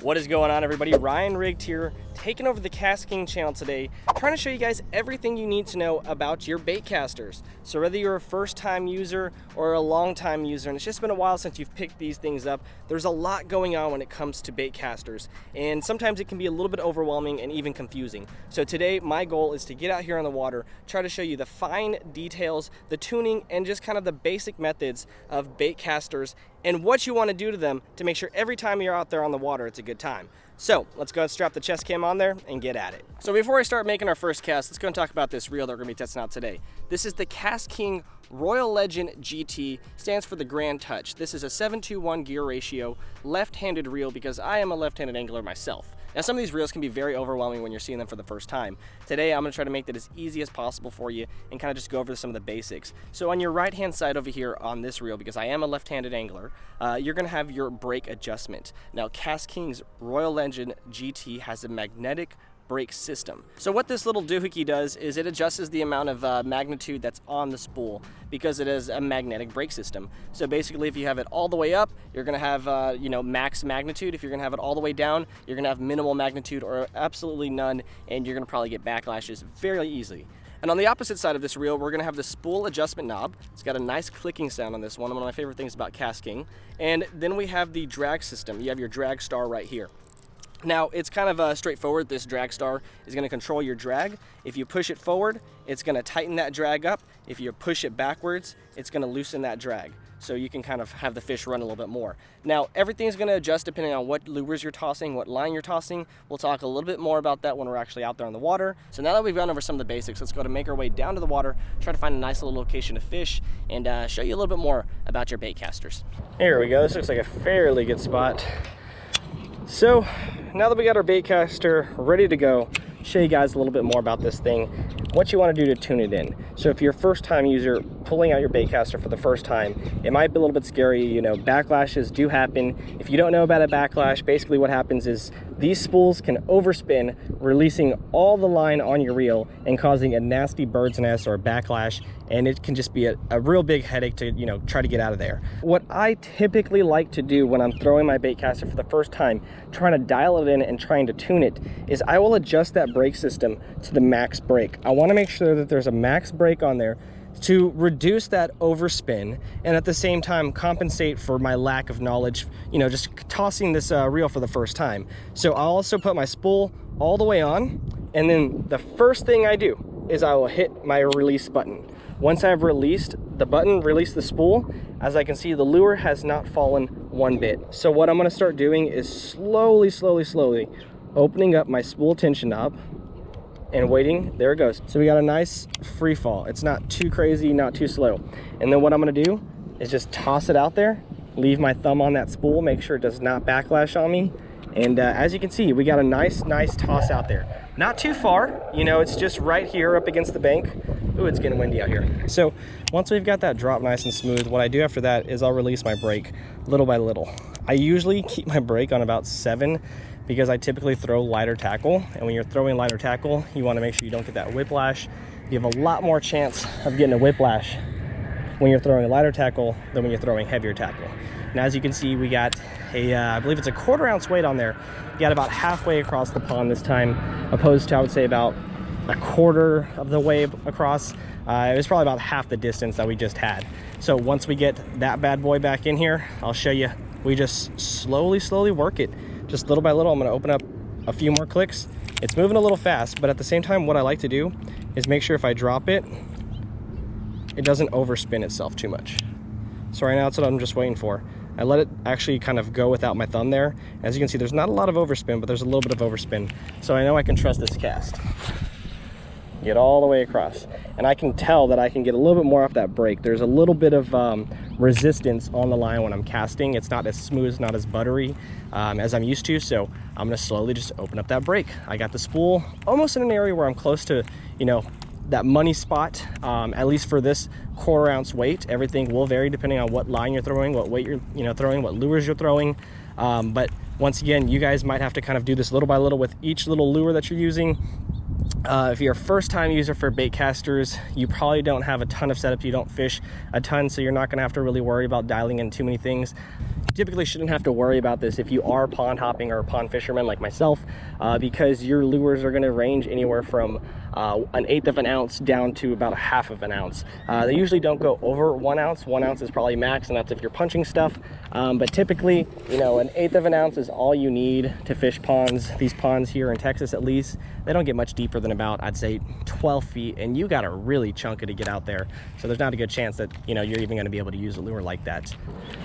What is going on, everybody? Ryan Rigged here, taking over the KastKing channel today, trying to show you guys everything you need to know about your bait casters. So whether you're a first-time user or a long-time user, and it's just been a while since you've picked these things up, there's a lot going on when it comes to bait casters, and sometimes it can be a little bit overwhelming and even confusing. So today, my goal is to get out here on the water, try to show you the fine details, the tuning, and just kind of the basic methods of bait casters and what you want to do to them to make sure every time you're out there on the water, it's a good time. So let's go and strap the chest cam on there and get at it. So before I start making our first cast, let's go and talk about this reel that we're gonna be testing out today. This is the KastKing Royale Legend GT, stands for the Grand Touch. This is a 7:1 gear ratio, left-handed reel because I am a left-handed angler myself. Now some of these reels can be very overwhelming when you're seeing them for the first time. Today I'm gonna try to make that as easy as possible for you and kind of just go over some of the basics. So on your right-hand side over here on this reel, because I am a left-handed angler, you're gonna have your brake adjustment. Now KastKing's Royale Legend GT has a magnetic brake system. So what this little doohickey does is it adjusts the amount of magnitude that's on the spool because it is a magnetic brake system. So basically if you have it all the way up, you're gonna have max magnitude. If you're gonna have it all the way down, you're gonna have minimal magnitude or absolutely none, and you're gonna probably get backlashes very easily. And on the opposite side of this reel, we're gonna have the spool adjustment knob. It's got a nice clicking sound on this one of my favorite things about KastKing. And then we have the drag system. You have your drag star right here. Now, it's kind of straightforward. This drag star is going to control your drag. If you push it forward, it's going to tighten that drag up. If you push it backwards, it's going to loosen that drag. So you can kind of have the fish run a little bit more. Now, everything's going to adjust depending on what lures you're tossing, what line you're tossing. We'll talk a little bit more about that when we're actually out there on the water. So now that we've gone over some of the basics, let's go to make our way down to the water, try to find a nice little location to fish, and show you a little bit more about your bait casters. Here we go. This looks like a fairly good spot. So now that we got our bait caster ready to go, show you guys a little bit more about this thing, what you want to do to tune it in. So if you're a first time user pulling out your bait caster for the first time, it might be a little bit scary. You know, backlashes do happen. If you don't know about a backlash, basically what happens is these spools can overspin, releasing all the line on your reel and causing a nasty bird's nest or a backlash, and it can just be a real big headache to, try to get out of there. What I typically like to do when I'm throwing my bait caster for the first time, trying to dial it in and trying to tune it, is I will adjust that brake system to the max brake. I want to make sure that there's a max brake on there to reduce that overspin and at the same time compensate for my lack of knowledge, just tossing this reel for the first time. So I'll also put my spool all the way on, and then the first thing I do is I will hit my release button. Once I've released the button, release the spool, as I can see, the lure has not fallen one bit. So what I'm going to start doing is slowly opening up my spool tension knob and waiting. There it goes. So we got a nice free fall. It's not too crazy, not too slow. And then what I'm going to do is just toss it out there, leave my thumb on that spool, make sure it does not backlash on me. And as you can see, we got a nice toss out there. Not too far, it's just right here up against the bank. Ooh, it's getting windy out here. So once we've got that drop nice and smooth, what I do after that is I'll release my brake little by little. I usually keep my brake on about 7 because I typically throw lighter tackle. And when you're throwing lighter tackle, you want to make sure you don't get that whiplash. You have a lot more chance of getting a whiplash when you're throwing a lighter tackle than when you're throwing heavier tackle. And as you can see, we got I believe it's a 1/4 ounce weight on there. We got about halfway across the pond this time, opposed to, I would say, about 1/4 of the way across. It was probably about half the distance that we just had. So once we get that bad boy back in here, I'll show you. We just slowly work it, just little by little. I'm going to open up a few more clicks. It's moving a little fast, but at the same time, what I like to do is make sure if I drop it, it doesn't overspin itself too much. So right now, that's what I'm just waiting for. I let it actually kind of go without my thumb there. As you can see, there's not a lot of overspin, but there's a little bit of overspin. So I know I can trust this cast. Get all the way across. And I can tell that I can get a little bit more off that brake. There's a little bit of resistance on the line when I'm casting. It's not as smooth, not as buttery as I'm used to. So I'm gonna slowly just open up that brake. I got the spool almost in an area where I'm close to, that money spot, at least for this 1/4 ounce weight. Everything will vary depending on what line you're throwing, what weight you're throwing, what lures you're throwing. But once again, you guys might have to kind of do this little by little with each little lure that you're using. If you're a first-time user for bait casters, you probably don't have a ton of setups. You don't fish a ton, so you're not going to have to really worry about dialing in too many things. typically shouldn't have to worry about this if you are pond hopping or a pond fisherman like myself, because your lures are going to range anywhere from 1/8 of an ounce down to about 1/2 of an ounce. They usually don't go over 1 ounce. 1 ounce is probably max, and that's if you're punching stuff. But typically, you know, 1/8 of an ounce is all you need to fish ponds. These ponds here in Texas, at least, they don't get much deeper than about, I'd say, 12 feet, and you got to really chunk it to get out there. So there's not a good chance that, you know, you're even going to be able to use a lure like that.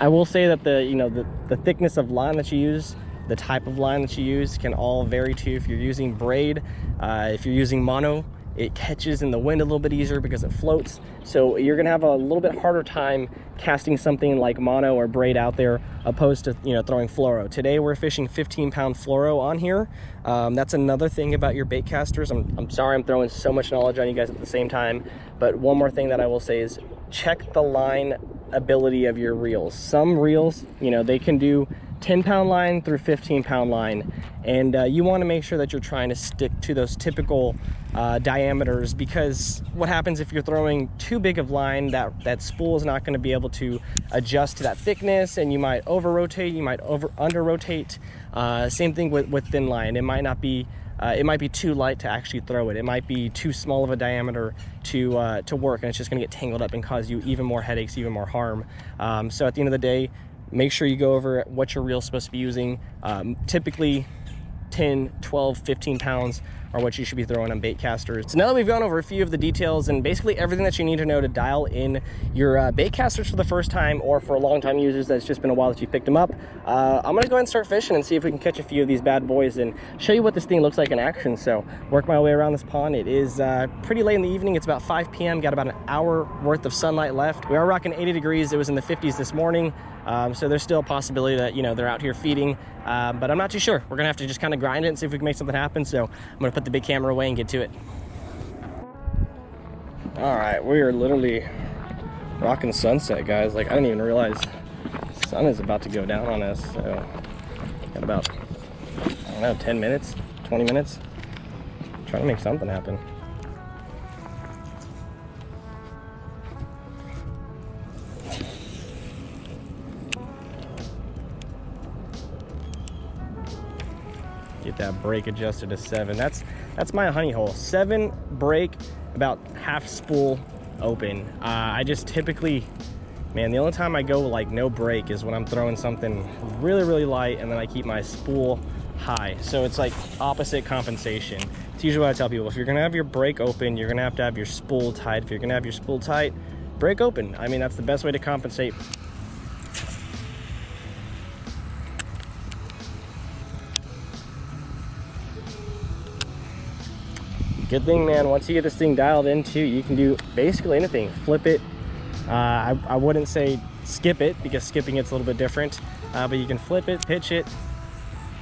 I will say that the thickness of line that you use, the type of line that you use can all vary too. If you're using braid, if you're using mono, it catches in the wind a little bit easier because it floats. So you're gonna have a little bit harder time casting something like mono or braid out there opposed to, you know, throwing fluoro. Today we're fishing 15-pound fluoro on here. That's another thing about your bait casters. I'm sorry I'm throwing so much knowledge on you guys at the same time, but one more thing that I will say is check the line ability of your reels. Some reels, you know, they can do 10-pound line through 15-pound line, and you want to make sure that you're trying to stick to those typical diameters, because what happens if you're throwing too big of line, that spool is not going to be able to adjust to that thickness, and you might over rotate, you might under rotate. Same thing with thin line. It might not be it might be too light to actually throw it. It might be too small of a diameter to work, and it's just going to get tangled up and cause you even more headaches, even more harm. So at the end of the day, make sure you go over what your reel's supposed to be using. Typically 10, 12, 15 pounds are what you should be throwing on bait casters. So now that we've gone over a few of the details and basically everything that you need to know to dial in your bait casters for the first time, or for long time users that's just been a while that you picked them up, I'm gonna go ahead and start fishing and see if we can catch a few of these bad boys and show you what this thing looks like in action. So work my way around this pond. It is pretty late in the evening. It's about 5 p.m. Got about an hour worth of sunlight left. We are rocking 80 degrees. It was in the 50s this morning. So there's still a possibility that, you know, they're out here feeding, but I'm not too sure. We're gonna have to just kind of grind it and see if we can make something happen. So I'm gonna put the big camera away and get to it. All right, we are literally rocking sunset, guys. Like, I didn't even realize the sun is about to go down on us. So got about, I don't know, 10 minutes, 20 minutes. Trying to make something happen. Get that break adjusted to 7. That's my honey hole. 7 break, about half spool open. I just typically, man, the only time I go like no break is when I'm throwing something really, really light, and then I keep my spool high. So it's like opposite compensation. It's usually what I tell people. If you're gonna have your break open, you're gonna have to have your spool tight. If you're gonna have your spool tight, break open. I mean, that's the best way to compensate. Good thing, man, once you get this thing dialed in too, you can do basically anything. Flip it. I wouldn't say skip it, because skipping it's a little bit different, but you can flip it, pitch it.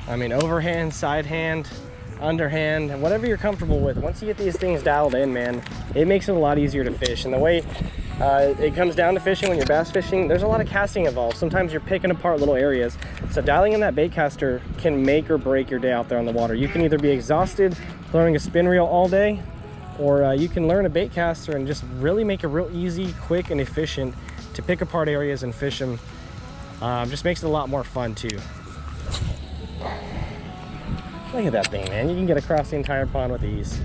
I mean, overhand, side hand, underhand, whatever you're comfortable with. Once you get these things dialed in, man, it makes it a lot easier to fish. And the way it comes down to fishing when you're bass fishing, there's a lot of casting involved. Sometimes you're picking apart little areas. So dialing in that bait caster can make or break your day out there on the water. You can either be exhausted throwing a spin reel all day, or you can learn a bait caster and just really make it real easy, quick, and efficient to pick apart areas and fish them. Just makes it a lot more fun too. Look at that thing, man. You can get across the entire pond with ease.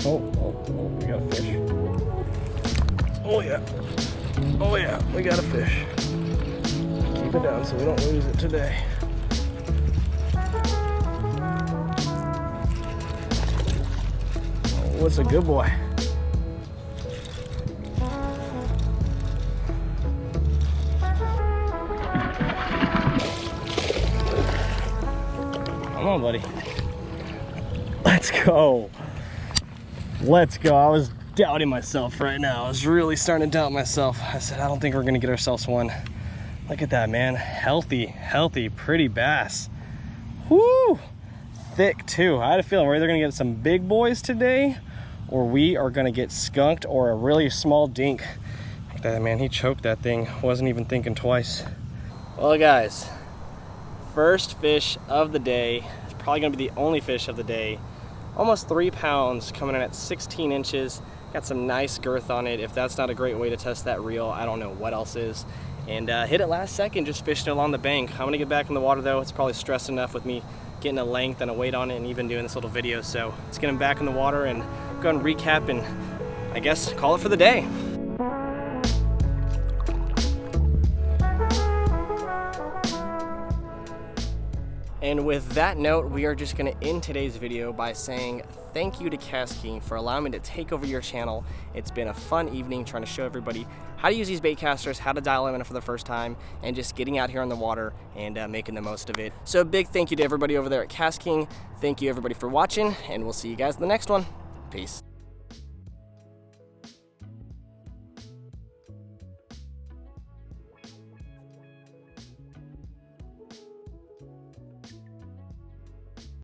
Oh, we got a fish. Oh yeah. Oh yeah, we got a fish. Keep it down so we don't lose it today. Oh, what's a good boy? Come on, buddy. Let's go. Let's go. I was doubting myself right now. I was really starting to doubt myself. I said, I don't think we're gonna get ourselves one. Look at that, man. Healthy, pretty bass. Whoo! Thick too. I had a feeling we're either gonna get some big boys today, or we are gonna get skunked, or a really small dink. Look at that, man, he choked that thing. Wasn't even thinking twice. Well guys, first fish of the day. It's probably gonna be the only fish of the day. Almost 3 pounds, coming in at 16 inches. Got some nice girth on it. If that's not a great way to test that reel, I don't know what else is. And hit it last second, just fishing along the bank. I'm gonna get back in the water though. It's probably stressed enough with me getting a length and a weight on it and even doing this little video. So let's get him back in the water and go and recap and I guess call it for the day. And with that note, we are just gonna end today's video by saying thank you to KastKing for allowing me to take over your channel. It's been a fun evening trying to show everybody how to use these bait casters, how to dial them in for the first time, and just getting out here on the water and making the most of it. So a big thank you to everybody over there at KastKing. Thank you everybody for watching, and we'll see you guys in the next one. Peace.